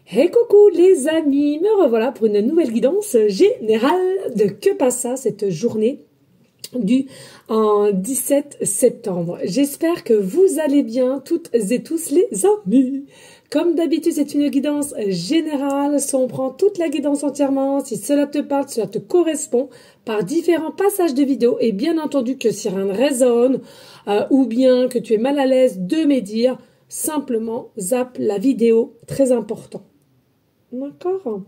Hey coucou les amis, me revoilà pour une nouvelle guidance générale de Que passe ça cette journée du 17 septembre. J'espère que vous allez bien toutes et tous les amis. Comme d'habitude, c'est une guidance générale. Si on prend toute la guidance entièrement, si cela te parle, cela te correspond, par différents passages de vidéo, et bien entendu que si rien ne résonne, ou bien que tu es mal à l'aise de médire, simplement zappe la vidéo, très important. D'accord.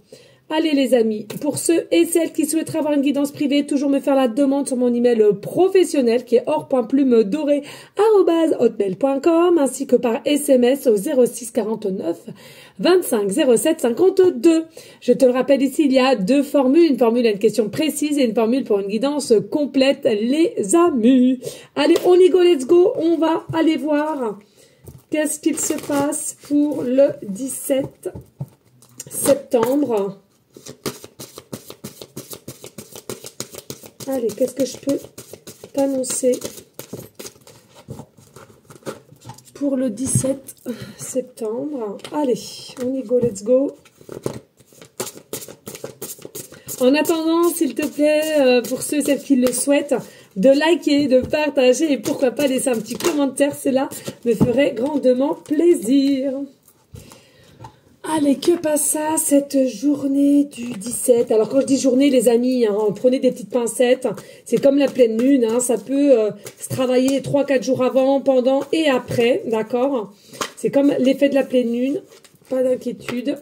Allez les amis, pour ceux et celles qui souhaiteraient avoir une guidance privée, toujours me faire la demande sur mon email professionnel qui est or.plume-doré@hotmail.com ainsi que par SMS au 06 49 25 07 52. Je te le rappelle ici, il y a deux formules. Une formule à une question précise et une formule pour une guidance complète les amis. Allez, on y go, let's go. On va aller voir qu'est-ce qu'il se passe pour le 17 septembre. Allez, qu'est-ce que je peux t'annoncer pour le 17 septembre? Allez, on y go, let's go. En attendant, s'il te plaît, pour ceux et celles qui le souhaitent, de liker, de partager et pourquoi pas laisser un petit commentaire, cela me ferait grandement plaisir. Allez, que passe ça cette journée du 17? Alors quand je dis journée les amis, hein, prenez des petites pincettes, c'est comme la pleine lune, hein, ça peut se travailler 3-4 jours avant, pendant et après, d'accord? C'est comme l'effet de la pleine lune, pas d'inquiétude.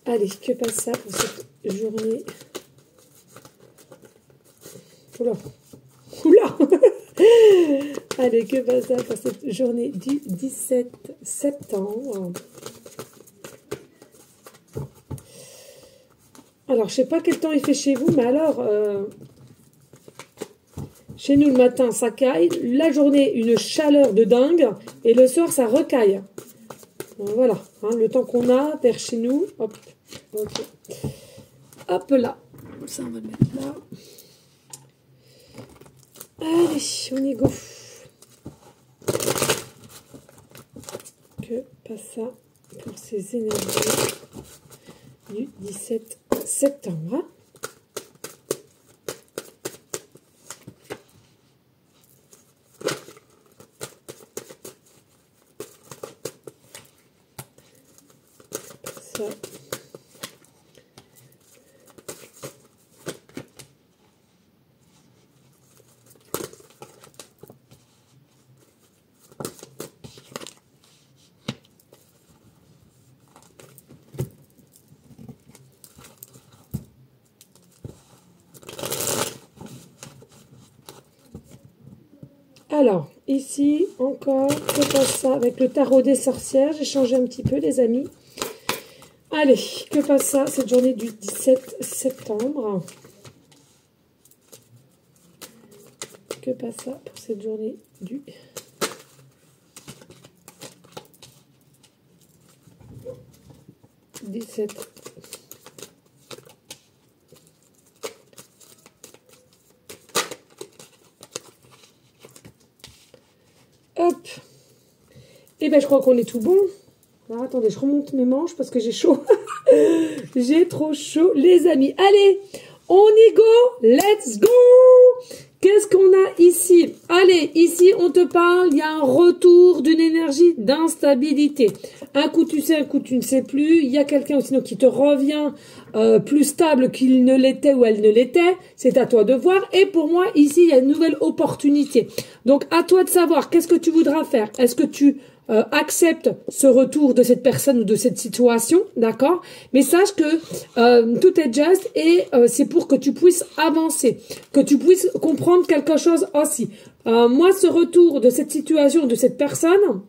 Allez, que passe ça pour cette journée? Oula, oula. Allez, que passe ça pour cette journée du 17 septembre? Alors, je sais pas quel temps il fait chez vous, mais alors, chez nous, le matin, ça caille. La journée, une chaleur de dingue. Et le soir, ça recaille. Voilà, hein, le temps qu'on a vers chez nous. Hop, okay. Hop là. Ça, on va le mettre là. Allez, on y go. Que passe ça pour ces énergies du 17 septembre? Ça. Alors, ici, encore, que passe ça avec le tarot des sorcières? J'ai changé un petit peu, les amis. Allez, que passe ça cette journée du 17 septembre? Que passe ça pour cette journée du 17 Hop. Et ben je crois qu'on est tout bon. Alors attendez, je remonte mes manches parce que j'ai chaud. J'ai trop chaud, les amis. Allez, on y go. Let's go. Qu'est-ce qu'on a ici? Allez, ici on te parle, il y a un retour d'une énergie d'instabilité. Un coup tu sais, un coup tu ne sais plus. Il y a quelqu'un aussi qui te revient plus stable qu'il ne l'était ou elle ne l'était. C'est à toi de voir. Et pour moi, ici, il y a une nouvelle opportunité. Donc, à toi de savoir qu'est-ce que tu voudras faire. Est-ce que tu acceptes ce retour de cette personne ou de cette situation, d'accord? Mais sache que tout est juste et c'est pour que tu puisses avancer, que tu puisses comprendre quelque chose aussi. Moi, ce retour de cette situation, de cette personne,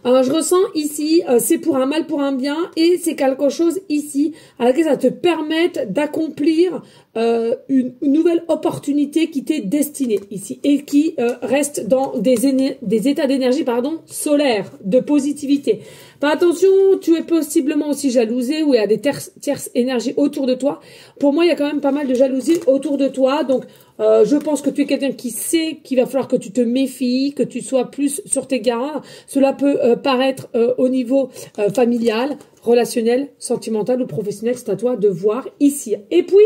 je ressens ici, c'est pour un mal, pour un bien, et c'est quelque chose ici à laquelle ça te permette d'accomplir une nouvelle opportunité qui t'est destinée ici et qui reste dans des états d'énergie solaire, de positivité. Fais attention, tu es possiblement aussi jalousé ou il y a des tierces énergies autour de toi. Pour moi, il y a quand même pas mal de jalousie autour de toi. Donc, je pense que tu es quelqu'un qui sait qu'il va falloir que tu te méfies, que tu sois plus sur tes gardes. Cela peut paraître au niveau familial, relationnel, sentimental ou professionnel. C'est à toi de voir ici. Et puis,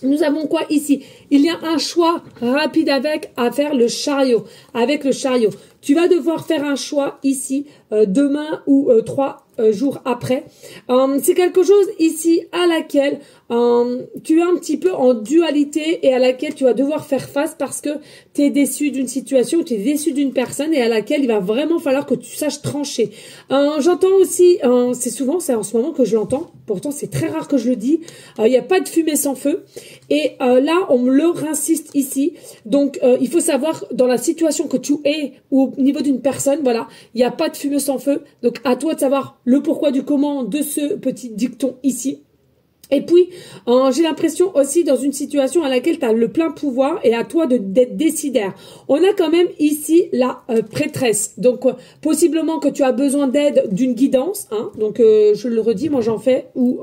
nous avons quoi ici? Il y a un choix rapide à faire le chariot. Avec le chariot, tu vas devoir faire un choix ici demain ou 3 jours après. C'est quelque chose ici à laquelle tu es un petit peu en dualité et à laquelle tu vas devoir faire face parce que tu es déçu d'une situation, tu es déçu d'une personne et à laquelle il va vraiment falloir que tu saches trancher. J'entends aussi, c'est en ce moment que je l'entends, pourtant c'est très rare que je le dis, il n'y a pas de fumée sans feu et là on me le réinsiste ici. Donc il faut savoir dans la situation que tu es ou au niveau d'une personne, voilà, il n'y a pas de fumée sans feu. Donc à toi de savoir le pourquoi du comment de ce petit dicton ici. Et puis, j'ai l'impression aussi dans une situation à laquelle tu as le plein pouvoir et à toi d'être décidaire. On a quand même ici la prêtresse. Donc, possiblement que tu as besoin d'aide, d'une guidance. Hein. Donc, je le redis, moi j'en fais. Ou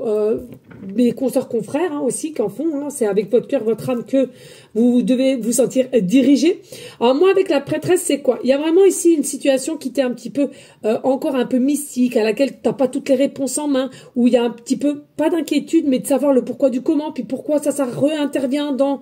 mes consoeurs confrères aussi qui en font. Hein. C'est avec votre cœur, votre âme que vous devez vous sentir dirigé. Alors moi, avec la prêtresse, c'est quoi? Il y a vraiment ici une situation qui t'est un petit peu, encore un peu mystique, à laquelle tu n'as pas toutes les réponses en main, où il y a un petit peu, pas d'inquiétude, mais de savoir le pourquoi du comment, puis pourquoi ça réintervient dans...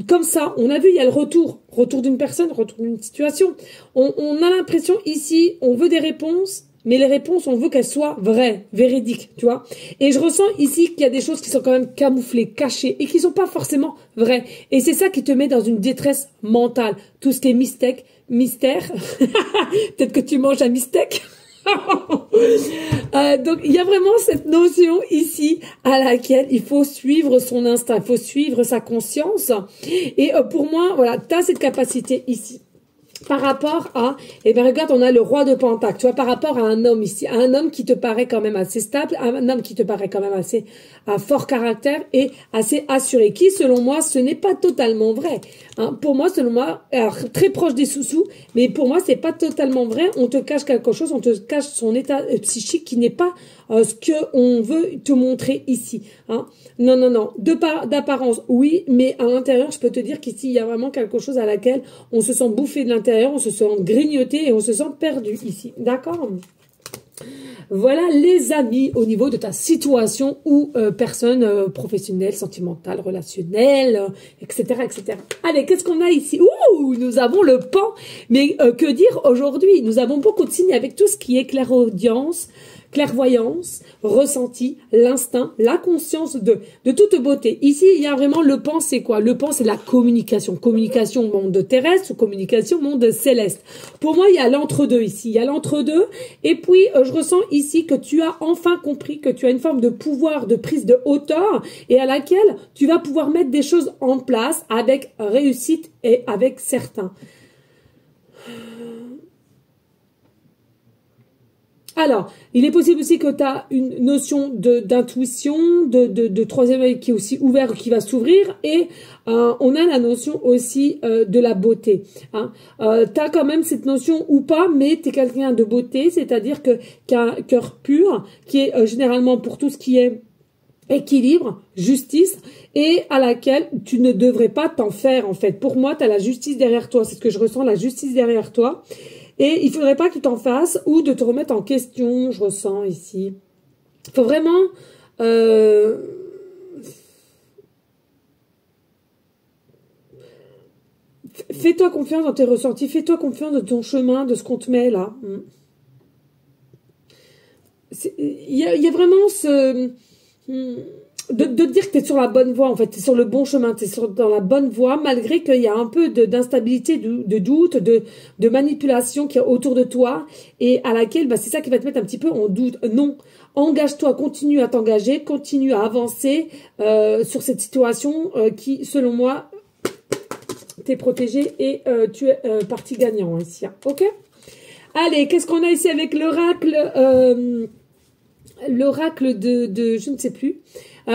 Comme ça, on a vu, il y a le retour d'une personne, retour d'une situation. On a l'impression ici, on veut des réponses, mais les réponses, on veut qu'elles soient vraies, véridiques, tu vois. Et je ressens ici qu'il y a des choses qui sont quand même camouflées, cachées, et qui sont pas forcément vraies. Et c'est ça qui te met dans une détresse mentale. Tout ce qui est mystère. Peut-être que tu manges un mystèque. Donc il y a vraiment cette notion ici à laquelle il faut suivre son instinct, il faut suivre sa conscience. Et pour moi, voilà, tu as cette capacité ici. Par rapport à, eh bien regarde, on a le roi de Pentacle, tu vois, par rapport à un homme ici, un homme qui te paraît quand même assez stable, un homme qui te paraît quand même assez à fort caractère et assez assuré, qui selon moi, ce n'est pas totalement vrai. Hein. Pour moi, selon moi, alors très proche des sous-sous, mais pour moi, c'est pas totalement vrai. On te cache quelque chose, on te cache son état psychique qui n'est pas ce que on veut te montrer ici. Hein. Non. D'apparence, oui, mais à l'intérieur, je peux te dire qu'ici, il y a vraiment quelque chose à laquelle on se sent bouffé de l'intérieur, on se sent grignoté et on se sent perdu ici. D'accord ? Voilà les amis au niveau de ta situation ou personne professionnelle, sentimentale, relationnelle, etc., etc. Allez, qu'est-ce qu'on a ici? Ouh, nous avons le pan. Mais que dire aujourd'hui? Nous avons beaucoup de signes avec tout ce qui est clairaudience, clairvoyance, ressenti, l'instinct, la conscience de toute beauté. Ici, il y a vraiment le pan, c'est quoi? Le pan, c'est la communication. Communication monde terrestre ou communication monde céleste. Pour moi, il y a l'entre-deux ici. Il y a l'entre-deux. Et puis, je ressens ici que tu as enfin compris que tu as une forme de pouvoir, de prise de hauteur et à laquelle tu vas pouvoir mettre des choses en place avec réussite et avec certains. Alors, il est possible aussi que tu as une notion d'intuition, de troisième œil qui est aussi ouvert, qui va s'ouvrir. Et on a la notion aussi de la beauté. Hein. Tu as quand même cette notion ou pas, mais tu es quelqu'un de beauté, c'est-à-dire qui a un cœur pur, qui est généralement pour tout ce qui est équilibre, justice, et à laquelle tu ne devrais pas t'en faire en fait. Pour moi, tu as la justice derrière toi, c'est ce que je ressens, la justice derrière toi. Et il faudrait pas que tu t'en fasses ou de te remettre en question, je ressens ici. Il faut vraiment... fais-toi confiance dans tes ressentis, fais-toi confiance dans ton chemin, de ce qu'on te met là. Il y a vraiment ce... De te dire que tu es sur la bonne voie, en fait, tu es sur le bon chemin, tu es dans la bonne voie, malgré qu'il y a un peu d'instabilité, de doute, de manipulation qui est autour de toi, et à laquelle, c'est ça qui va te mettre un petit peu en doute. Non, engage-toi, continue à t'engager, continue à avancer sur cette situation qui, selon moi, t'es protégé et tu es parti gagnant ici. Hein. Ok ? Allez, qu'est-ce qu'on a ici avec l'oracle l'oracle de je ne sais plus.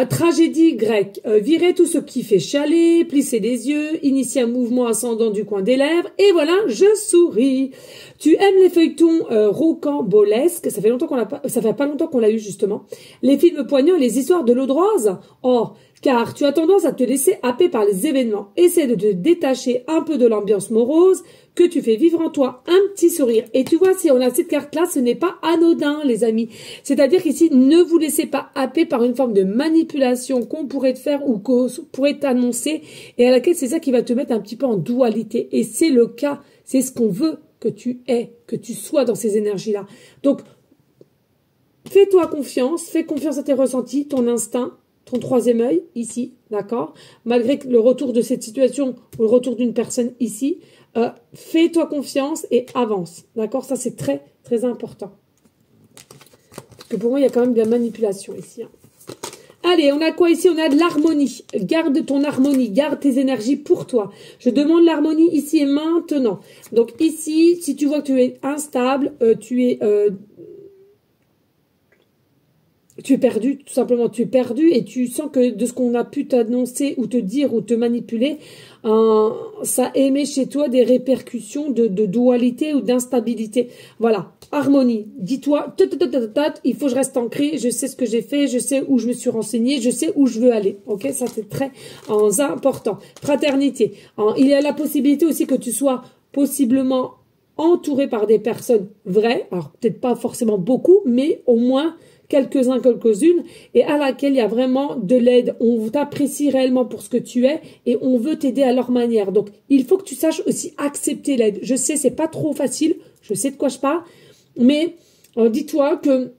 Tragédie grecque, virer tout ce qui fait chialer, plisser les yeux, initier un mouvement ascendant du coin des lèvres, et voilà, je souris. Tu aimes les feuilletons rocambolesques, ça fait pas longtemps qu'on l'a eu justement, les films poignants et les histoires de l'eau de rose. Or, car tu as tendance à te laisser happer par les événements. Essaie de te détacher un peu de l'ambiance morose que tu fais vivre en toi. Un petit sourire. Et tu vois, si on a cette carte-là, ce n'est pas anodin, les amis. C'est-à-dire qu'ici, ne vous laissez pas happer par une forme de manipulation qu'on pourrait te faire ou qu'on pourrait t'annoncer et à laquelle c'est ça qui va te mettre un petit peu en dualité. Et c'est le cas. C'est ce qu'on veut que tu aies, que tu sois dans ces énergies-là. Donc, fais-toi confiance, fais confiance à tes ressentis, ton instinct, ton troisième œil, ici, d'accord? Malgré le retour de cette situation ou le retour d'une personne ici, fais-toi confiance et avance, d'accord? Ça, c'est très, très important. Parce que pour moi, il y a quand même de la manipulation ici. Hein. Allez, on a quoi ici? On a de l'harmonie. Garde ton harmonie, garde tes énergies pour toi. Je demande l'harmonie ici et maintenant. Donc ici, si tu vois que tu es instable, tu es perdu, tout simplement, tu es perdu et tu sens que de ce qu'on a pu t'annoncer ou te dire ou te manipuler, ça émet chez toi des répercussions de dualité ou d'instabilité. Voilà, harmonie. Dis-toi, il faut que je reste ancré, je sais ce que j'ai fait, je sais où je me suis renseigné, je sais où je veux aller. Ok, ça c'est très important. Fraternité. Il y a la possibilité aussi que tu sois possiblement entouré par des personnes vraies, alors peut-être pas forcément beaucoup, mais au moins quelques-uns, quelques-unes, et à laquelle il y a vraiment de l'aide. On t'apprécie réellement pour ce que tu es et on veut t'aider à leur manière. Donc, il faut que tu saches aussi accepter l'aide. Je sais, c'est pas trop facile, je sais de quoi je parle, mais dis-toi que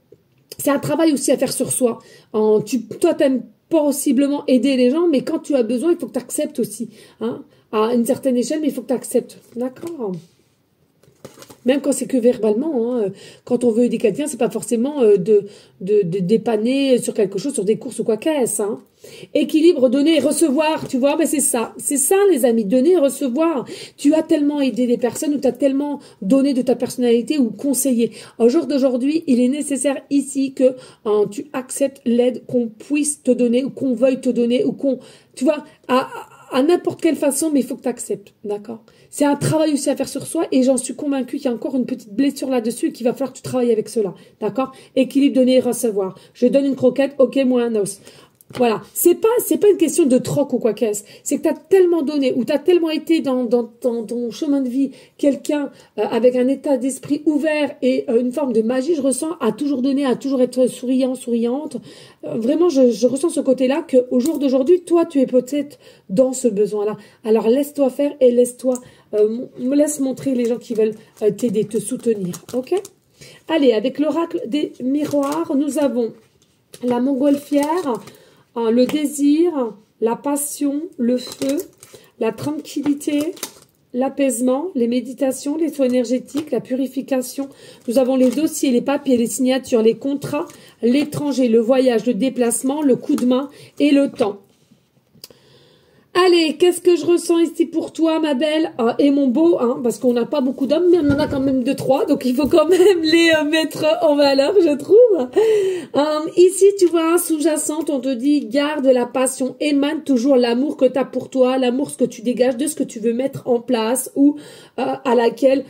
c'est un travail aussi à faire sur soi. Toi, t'aimes possiblement aider les gens, mais quand tu as besoin, il faut que tu acceptes aussi. Hein, à une certaine échelle, mais il faut que tu acceptes. D'accord ? Même quand c'est que verbalement, hein, quand on veut aider quelqu'un, c'est pas forcément de dépanner sur quelque chose, sur des courses ou quoi qu'est-ce. Hein. Équilibre, donner et recevoir, tu vois, ben c'est ça, les amis, donner et recevoir. Tu as tellement aidé des personnes ou tu as tellement donné de ta personnalité ou conseillé. Au jour d'aujourd'hui, il est nécessaire ici que tu acceptes l'aide qu'on puisse te donner ou qu'on veuille te donner ou qu'on, tu vois, à n'importe quelle façon, mais il faut que tu acceptes, d'accord? C'est un travail aussi à faire sur soi et j'en suis convaincue qu'il y a encore une petite blessure là-dessus et qu'il va falloir que tu travailles avec cela, d'accord? Équilibre, donner et recevoir. Je donne une croquette, ok, moi un os. Voilà, c'est pas une question de troc ou quoi qu'est-ce. C'est que tu as tellement donné ou tu as tellement été dans ton chemin de vie quelqu'un avec un état d'esprit ouvert et une forme de magie, je ressens, à toujours donner, à toujours être souriant, souriante. Vraiment, je ressens ce côté-là qu'au jour d'aujourd'hui, toi, tu es peut-être dans ce besoin-là. Alors laisse-toi faire et laisse montrer les gens qui veulent t'aider, te soutenir, ok? Allez, avec l'oracle des miroirs, nous avons la montgolfière, le désir, la passion, le feu, la tranquillité, l'apaisement, les méditations, les soins énergétiques, la purification. Nous avons les dossiers, les papiers, les signatures, les contrats, l'étranger, le voyage, le déplacement, le coup de main et le temps. Allez, qu'est-ce que je ressens ici pour toi, ma belle et mon beau, hein, parce qu'on n'a pas beaucoup d'hommes, mais on en a quand même 2-3, donc il faut quand même les mettre en valeur, je trouve. Ici, tu vois, sous-jacente, on te dit, garde la passion, émane toujours l'amour que tu as pour toi, l'amour, ce que tu dégages de ce que tu veux mettre en place ou à laquelle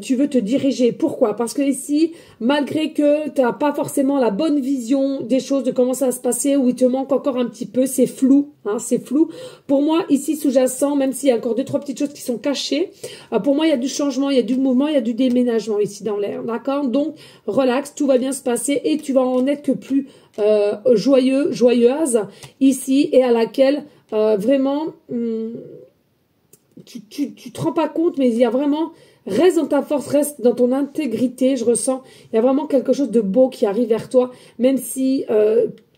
tu veux te diriger. Pourquoi? Parce que ici, malgré que tu n'as pas forcément la bonne vision des choses, de comment ça va se passer, ou il te manque encore un petit peu, c'est flou, hein, c'est flou. Pour moi, ici, sous-jacent, même s'il y a encore 2-3 petites choses qui sont cachées, pour moi, il y a du changement, il y a du mouvement, il y a du déménagement ici dans l'air, d'accord? Donc, relax, tout va bien se passer et tu vas en être que plus joyeux, joyeuse ici et à laquelle vraiment, tu te rends pas compte, mais il y a vraiment... Reste dans ta force, reste dans ton intégrité, je ressens. Il y a vraiment quelque chose de beau qui arrive vers toi, même si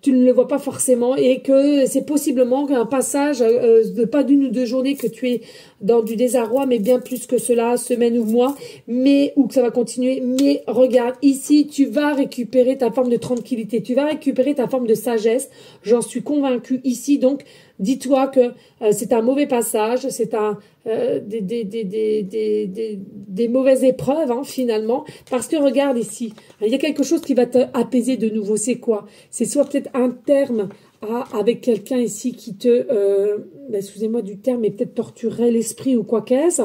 tu ne le vois pas forcément et que c'est possiblement un passage de pas d'une ou deux journées que tu es dans du désarroi, mais bien plus que cela, semaine ou mois, mais ou que ça va continuer. Mais regarde, ici, tu vas récupérer ta forme de tranquillité, tu vas récupérer ta forme de sagesse. J'en suis convaincue ici. Donc, dis-toi que c'est un mauvais passage, c'est un des mauvaises épreuves hein, finalement. Parce que regarde ici, il y a quelque chose qui va t'apaiser de nouveau. C'est quoi? C'est soit peut-être un terme avec quelqu'un ici qui te, excusez-moi du terme, mais peut-être torturerait l'esprit ou quoi qu'est-ce.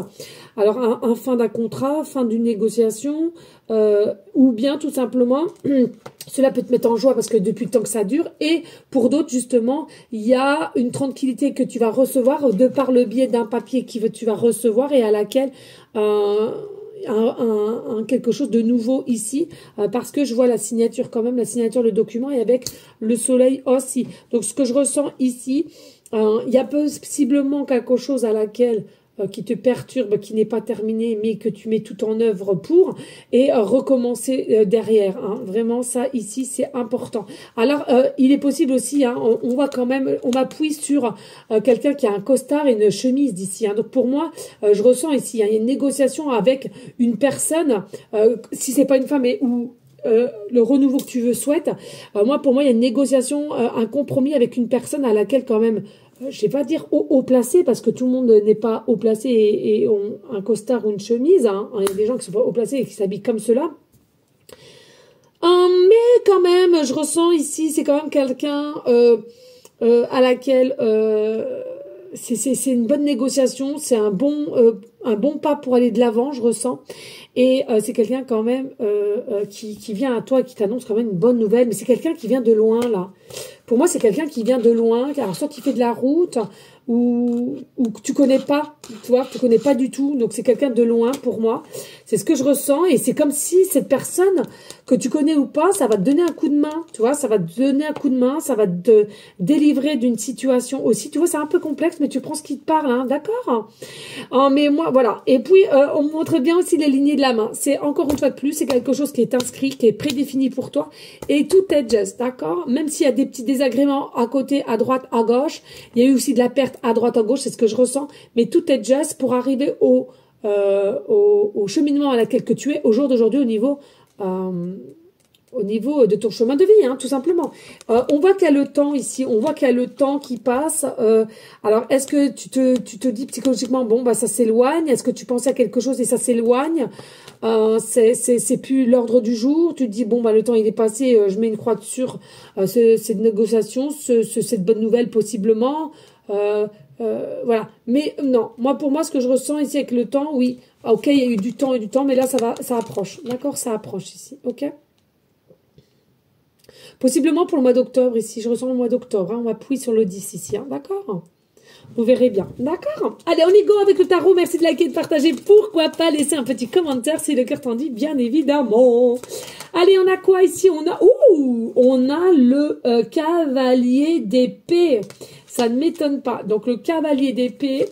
Alors, un fin d'un contrat, fin d'une négociation, ou bien tout simplement, cela peut te mettre en joie parce que depuis le temps que ça dure. Et pour d'autres, justement, il y a une tranquillité que tu vas recevoir de par le biais d'un papier tu vas recevoir et à laquelle... quelque chose de nouveau ici parce que je vois la signature quand même, la signature, le document et avec le soleil aussi. Donc ce que je ressens ici, il y a possiblement quelque chose à laquelle qui te perturbe, qui n'est pas terminé, mais que tu mets tout en œuvre pour, et recommencer derrière. Hein. Vraiment, ça, ici, c'est important. Alors, il est possible aussi, hein, on voit quand même, on appuie sur quelqu'un qui a un costard et une chemise d'ici. Hein. Donc, pour moi, je ressens ici, hein, il y a une négociation avec une personne, si c'est pas une femme, ou le renouveau que tu veux souhaites. Pour moi, il y a une négociation, un compromis avec une personne à laquelle quand même, je vais pas dire haut placé parce que tout le monde n'est pas haut placé et ont un costard ou une chemise. Hein. Il y a des gens qui sont pas haut placés et qui s'habillent comme cela. Mais quand même, je ressens ici, c'est quand même quelqu'un à laquelle c'est une bonne négociation, c'est un bon pas pour aller de l'avant, je ressens. Et c'est quelqu'un quand même qui vient à toi, qui t'annonce quand même une bonne nouvelle, mais c'est quelqu'un qui vient de loin là. Pour moi, c'est quelqu'un qui vient de loin, alors soit qui fait de la route, ou que tu connais pas, tu vois, tu connais pas du tout, donc c'est quelqu'un de loin pour moi. C'est ce que je ressens, et c'est comme si cette personne, que tu connais ou pas, ça va te donner un coup de main, tu vois, ça va te donner un coup de main, ça va te délivrer d'une situation aussi, tu vois, c'est un peu complexe, mais tu prends ce qui te parle, hein, d'accord? Mais moi, voilà, et puis, on me montre bien aussi les lignées de la main, c'est encore une fois de plus, c'est quelque chose qui est inscrit, qui est prédéfini pour toi, et tout est just, d'accord? Même s'il y a des petits désagréments à côté, à droite, à gauche, il y a eu aussi de la perte à droite, à gauche, c'est ce que je ressens, mais tout est just pour arriver au cheminement à laquelle que tu es au jour d'aujourd'hui au niveau de ton chemin de vie, hein, tout simplement. On voit qu'il y a le temps ici, on voit qu'il y a le temps qui passe. Alors, est-ce que tu te dis psychologiquement, bon, bah ça s'éloigne, est-ce que tu pensais à quelque chose et ça s'éloigne, c'est plus l'ordre du jour, tu te dis, bon, bah le temps il est passé, je mets une croix sur cette négociation, cette bonne nouvelle possiblement, voilà. Mais non, pour moi, ce que je ressens ici avec le temps, oui, ok, il y a eu du temps et du temps, mais là, ça approche. D'accord, ça approche ici, ok. Possiblement pour le mois d'octobre ici, je ressens le mois d'octobre, hein, on appuie sur le 10 ici, hein, d'accord. Vous verrez bien, d'accord. Allez, on y go avec le tarot, merci de liker et de partager, pourquoi pas laisser un petit commentaire si le cœur t'en dit, bien évidemment. Allez, on a quoi ici? On a le cavalier d'épée. Ça ne m'étonne pas. Donc, le cavalier d'épée,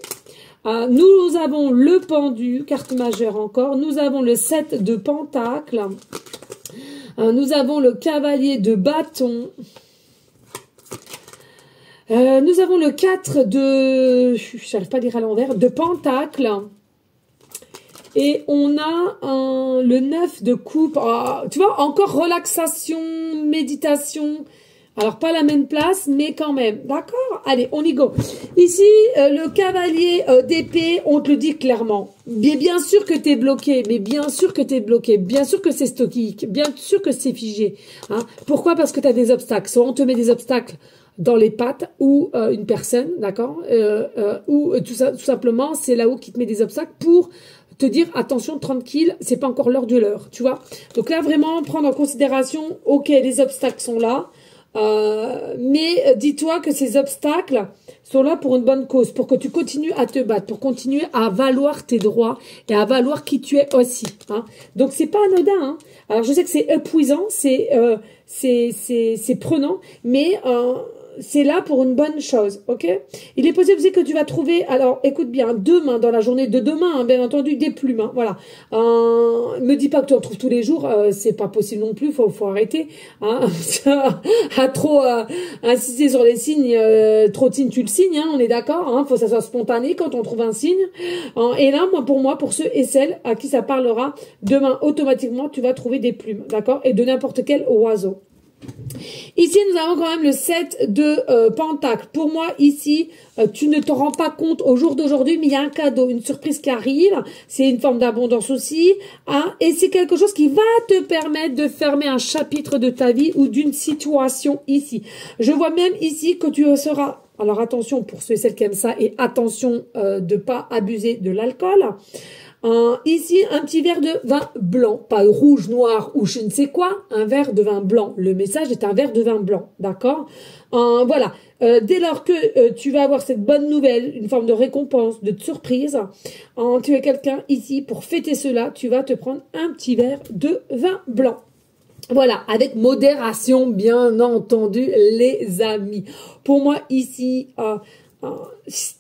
nous avons le pendu, carte majeure encore. Nous avons le 7 de pentacle. Nous avons le cavalier de bâton. Nous avons le 4 de... J'arrive pas à lire à l'envers. De pentacle. Et on a le 9 de coupe. Tu vois, encore relaxation, méditation... Alors, pas la même place, mais quand même. D'accord? Allez, on y go. Ici, le cavalier d'épée, on te le dit clairement. Bien sûr que tu es bloqué, mais bien sûr que tu es bloqué. Bien sûr que c'est stoïque. Bien sûr que c'est figé. Hein? Pourquoi? Parce que tu as des obstacles. Soit on te met des obstacles dans les pattes ou une personne, d'accord? Ou tout simplement, c'est là-haut qui te met des obstacles pour te dire, attention, tranquille, c'est pas encore l'heure de l'heure, tu vois? Donc là, vraiment, prendre en considération, ok, les obstacles sont là. Mais dis-toi que ces obstacles sont là pour une bonne cause, pour que tu continues à te battre, pour continuer à valoir tes droits et à valoir qui tu es aussi. Hein. Donc c'est pas anodin. Hein. Alors je sais que c'est épuisant, c'est prenant, mais c'est là pour une bonne chose, ok? Il est possible aussi que tu vas trouver, alors écoute bien, demain, dans la journée de demain, hein, bien entendu, des plumes, hein, voilà. Me dis pas que tu en trouves tous les jours, c'est pas possible non plus, faut arrêter, hein, à trop insister sur les signes, trop de signes, tu le signes, hein, on est d'accord, hein, faut que ça soit spontané quand on trouve un signe. Et là, pour ceux et celles à qui ça parlera, demain, automatiquement, tu vas trouver des plumes, d'accord? Et de n'importe quel oiseau. Ici, nous avons quand même le 7 de Pentacle. Pour moi, ici, tu ne te rends pas compte au jour d'aujourd'hui, mais il y a un cadeau, une surprise qui arrive. C'est une forme d'abondance aussi. Hein, et c'est quelque chose qui va te permettre de fermer un chapitre de ta vie ou d'une situation ici. Je vois même ici que tu seras... Alors attention pour ceux et celles qui aiment ça et attention de pas abuser de l'alcool. Ici, un petit verre de vin blanc, pas rouge, noir ou je ne sais quoi, un verre de vin blanc. Le message est un verre de vin blanc, d'accord? Voilà, dès lors que tu vas avoir cette bonne nouvelle, une forme de récompense, de surprise, tu es quelqu'un ici, pour fêter cela, tu vas te prendre un petit verre de vin blanc. Voilà, avec modération, bien entendu, les amis. Pour moi, ici...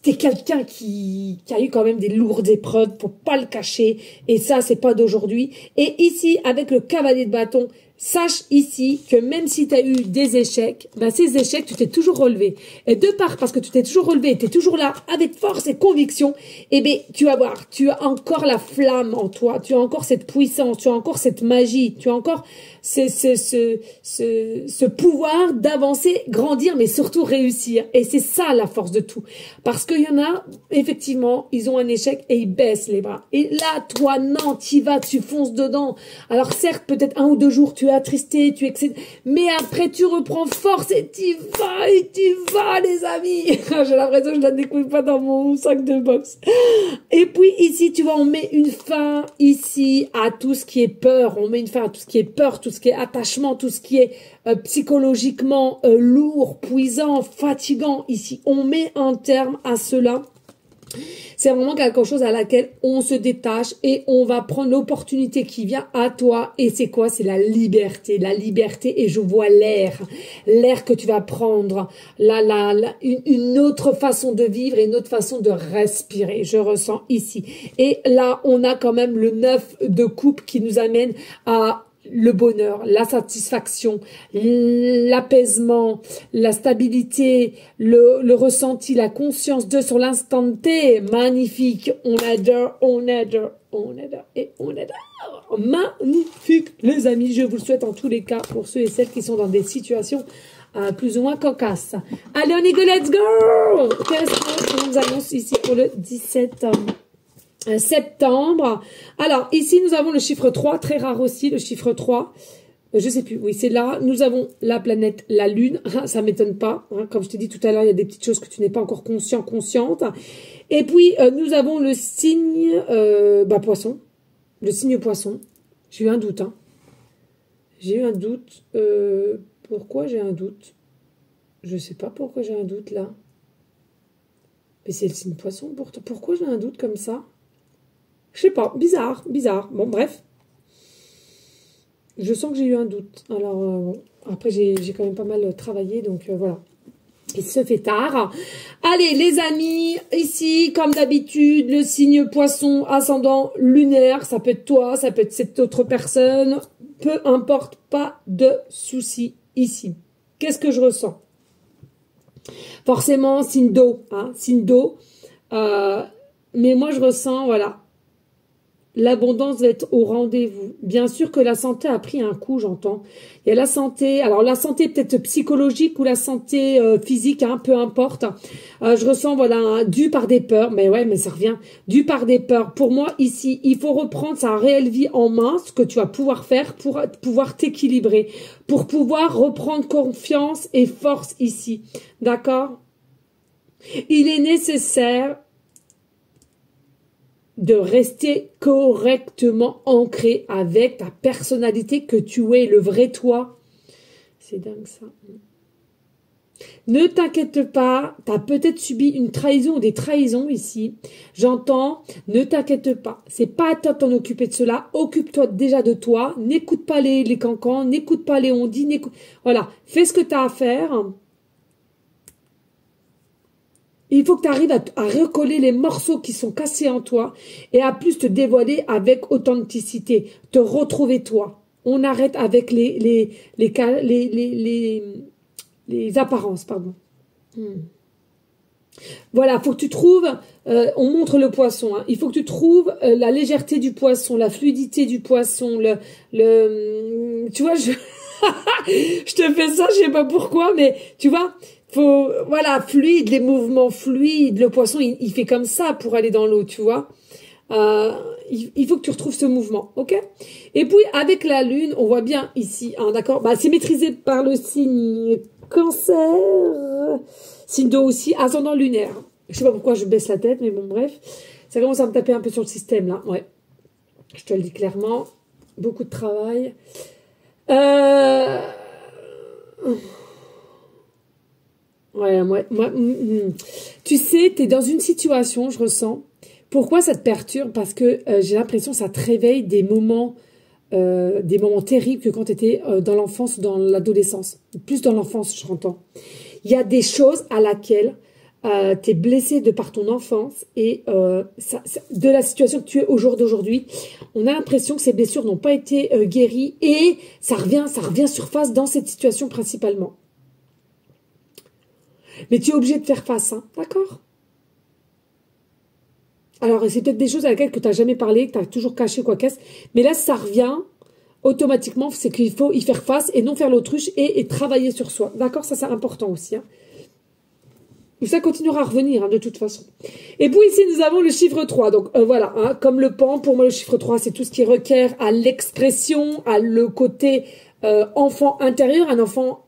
t'es quelqu'un qui a eu quand même des lourdes épreuves, faut pas le cacher, et ça c'est pas d'aujourd'hui. Et ici avec le cavalier de bâton, sache ici que même si tu as eu des échecs, ben ces échecs tu t'es toujours relevé, et de part parce que tu t'es toujours relevé, tu es toujours là avec force et conviction, et ben tu vas voir, tu as encore la flamme en toi, tu as encore cette puissance, tu as encore cette magie, tu as encore ce pouvoir d'avancer, grandir, mais surtout réussir. Et c'est ça la force de tout. Parce qu'il y en a, effectivement, ils ont un échec et ils baissent les bras. Et là, toi, non, t'y vas, tu fonces dedans. Alors certes, peut-être 1 ou 2 jours, tu es attristé, tu excèdes, mais après, tu reprends force et t'y vas, les amis. J'ai l'impression que je la découvre pas dans mon sac de boxe. Et puis, ici, tu vois, on met une fin, ici, à tout ce qui est peur. On met une fin à tout ce qui est peur, tout ce qui est attachement, tout ce qui est psychologiquement lourd, puissant, fatigant. Ici, on met un terme à cela. C'est vraiment quelque chose à laquelle on se détache et on va prendre l'opportunité qui vient à toi. Et c'est quoi? C'est la liberté. La liberté, et je vois l'air. L'air que tu vas prendre. Une autre façon de vivre et une autre façon de respirer. Je ressens ici. Et là, on a quand même le 9 de coupe qui nous amène à le bonheur, la satisfaction, l'apaisement, la stabilité, le ressenti, la conscience de sur l'instant T. Magnifique. On adore, on adore, on adore et on adore. Magnifique, les amis. Je vous le souhaite en tous les cas pour ceux et celles qui sont dans des situations plus ou moins cocasses. Allez, on y go, let's go! Qu'est-ce qu'on nous annonce ici pour le 17 septembre. Alors, ici, nous avons le chiffre 3, très rare aussi, le chiffre 3. Je sais plus, oui, c'est là. Nous avons la planète, la Lune. Ça m'étonne pas. Hein. Comme je t'ai dit tout à l'heure, il y a des petites choses que tu n'es pas encore conscient, consciente. Et puis, nous avons le signe Poisson. Le signe Poisson. J'ai eu un doute. Hein. J'ai eu un doute. Pourquoi j'ai un doute? Je sais pas pourquoi j'ai un doute là. Mais c'est le signe Poisson. Pourquoi j'ai un doute comme ça? Je sais pas, bizarre. Bon, bref. Je sens que j'ai eu un doute. Alors, bon, après, j'ai quand même pas mal travaillé, donc voilà. Il se fait tard. Allez, les amis, ici, comme d'habitude, le signe Poisson, ascendant lunaire. Ça peut être toi, ça peut être cette autre personne. Peu importe, pas de souci ici. Qu'est-ce que je ressens? Forcément, signe d'eau, hein, signe d'eau. Mais moi, je ressens, voilà. L'abondance va être au rendez-vous. Bien sûr que la santé a pris un coup, j'entends. Il y a la santé, alors la santé peut-être psychologique ou la santé physique, hein, peu importe. Je ressens, voilà, dû par des peurs, mais ouais, mais ça revient, dû par des peurs. Pour moi, ici, il faut reprendre sa réelle vie en main, ce que tu vas pouvoir faire pour pouvoir t'équilibrer, pour pouvoir reprendre confiance et force ici. D'accord? Il est nécessaire de rester correctement ancré avec ta personnalité que tu es, le vrai toi. C'est dingue ça. Ne t'inquiète pas, tu as peut-être subi une trahison ou des trahisons ici. J'entends, ne t'inquiète pas. C'est pas à toi de t'en occuper de cela. Occupe-toi déjà de toi. N'écoute pas les cancans, n'écoute pas les on-dit. Voilà, fais ce que tu as à faire. Il faut que tu arrives à recoller les morceaux qui sont cassés en toi et à plus te dévoiler avec authenticité, te retrouver toi. On arrête avec les apparences, pardon. Voilà, faut que tu trouves, on montre le poisson, hein, il faut que tu trouves la légèreté du poisson, la fluidité du poisson, tu vois, je te fais ça, je sais pas pourquoi, mais tu vois, voilà, fluide, les mouvements fluides, le poisson, il fait comme ça pour aller dans l'eau, tu vois. Il faut que tu retrouves ce mouvement, ok? Et puis, avec la lune, on voit bien ici, hein, d'accord? Bah, c'est maîtrisé par le signe Cancer, signe d'eau aussi, ascendant lunaire. Je sais pas pourquoi je baisse la tête, mais bon, bref. Ça commence à me taper un peu sur le système, là, ouais. Je te le dis clairement. Beaucoup de travail. Ouais, tu sais, tu es dans une situation, je ressens. Pourquoi ça te perturbe? Parce que j'ai l'impression que ça te réveille des moments terribles que quand tu étais dans l'enfance, dans l'adolescence. Plus dans l'enfance, je l'entends. Il y a des choses à laquelle tu es blessé de par ton enfance et de la situation que tu es au jour d'aujourd'hui. On a l'impression que ces blessures n'ont pas été guéries et ça revient surface dans cette situation principalement. Mais tu es obligé de faire face, hein, d'accord? Alors, c'est peut-être des choses à laquelle tu n'as jamais parlé, que tu as toujours caché, quoi qu'est-ce. Mais là, ça revient automatiquement, c'est qu'il faut y faire face et non faire l'autruche et travailler sur soi. D'accord? Ça, c'est important aussi. Hein. Ça continuera à revenir, hein, de toute façon. Et puis ici, nous avons le chiffre 3. Donc, voilà, hein, comme le pan, pour moi, le chiffre 3, c'est tout ce qui requiert à l'expression, à le côté enfant intérieur. Un enfant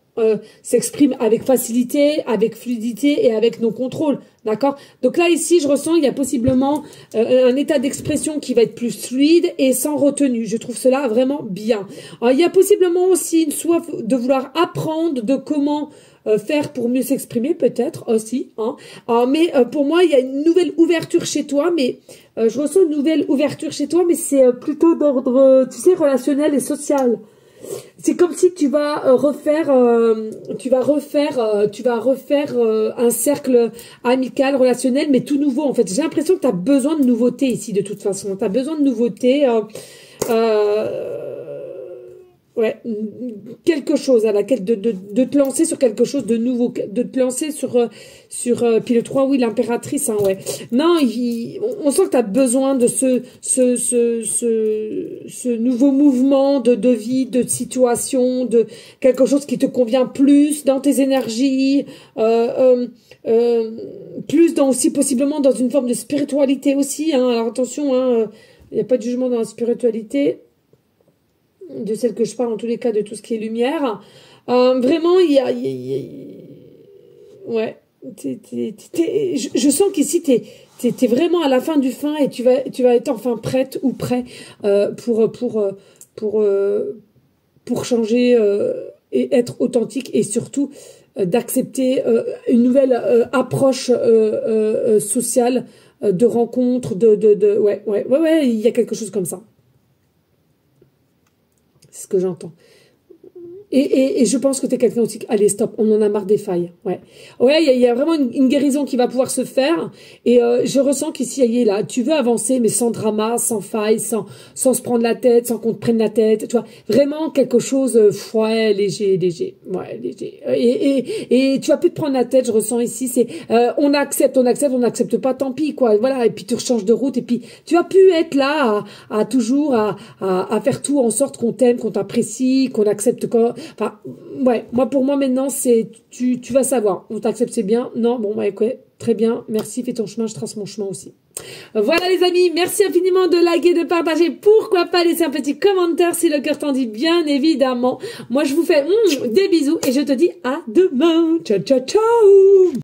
s'exprime avec facilité, avec fluidité et avec nos contrôles, d'accord? Donc là, ici, je ressens, il y a possiblement un état d'expression qui va être plus fluide et sans retenue. Je trouve cela vraiment bien. Alors, il y a possiblement aussi une soif de vouloir apprendre de comment faire pour mieux s'exprimer, peut-être aussi. Hein. Mais pour moi, il y a une nouvelle ouverture chez toi, mais je ressens une nouvelle ouverture chez toi, mais c'est plutôt d'ordre, tu sais, relationnel et social. C'est comme si tu vas refaire un cercle amical, relationnel, mais tout nouveau en fait. J'ai l'impression que tu as besoin de nouveauté ici de toute façon. Tu as besoin de nouveauté. Ouais, quelque chose à laquelle de te lancer sur quelque chose de nouveau, de te lancer sur puis le 3, oui, l'impératrice, hein, ouais. Non, on sent que tu as besoin de ce nouveau mouvement de vie, de situation, de quelque chose qui te convient plus dans tes énergies, plus dans aussi possiblement dans une forme de spiritualité aussi, hein. Alors attention, hein, il n'y a pas de jugement dans la spiritualité. De celle que je parle en tous les cas, de tout ce qui est lumière. Vraiment, ouais, je sens qu'ici, t'es vraiment à la fin du fin et tu vas être enfin prête ou prêt pour changer et être authentique et surtout d'accepter une nouvelle approche sociale de rencontre, ouais, il y a quelque chose comme ça. C'est ce que j'entends. Et je pense que tu es quelqu'un aussi... Allez, stop, on en a marre des failles. Ouais, il y a vraiment une guérison qui va pouvoir se faire. Et je ressens qu'ici, là, tu veux avancer, mais sans drama, sans faille, sans se prendre la tête, sans qu'on te prenne la tête. Tu vois, vraiment quelque chose, ouais, léger. Ouais, léger. Et tu vas plus te prendre la tête, je ressens ici. C'est on n'accepte pas, tant pis, quoi. Voilà, et puis tu rechanges de route. Et puis, tu vas plus être là à toujours à faire tout en sorte qu'on t'aime, qu'on t'apprécie, qu'on accepte quoi. Enfin, ouais, pour moi maintenant, c'est tu vas savoir. On t'accepte, c'est bien. Non, bon, ouais, très bien. Merci, fais ton chemin, je trace mon chemin aussi. Voilà les amis, merci infiniment de liker, de partager. Pourquoi pas laisser un petit commentaire si le cœur t'en dit, bien évidemment. Moi, je vous fais des bisous et je te dis à demain. Ciao, ciao, ciao.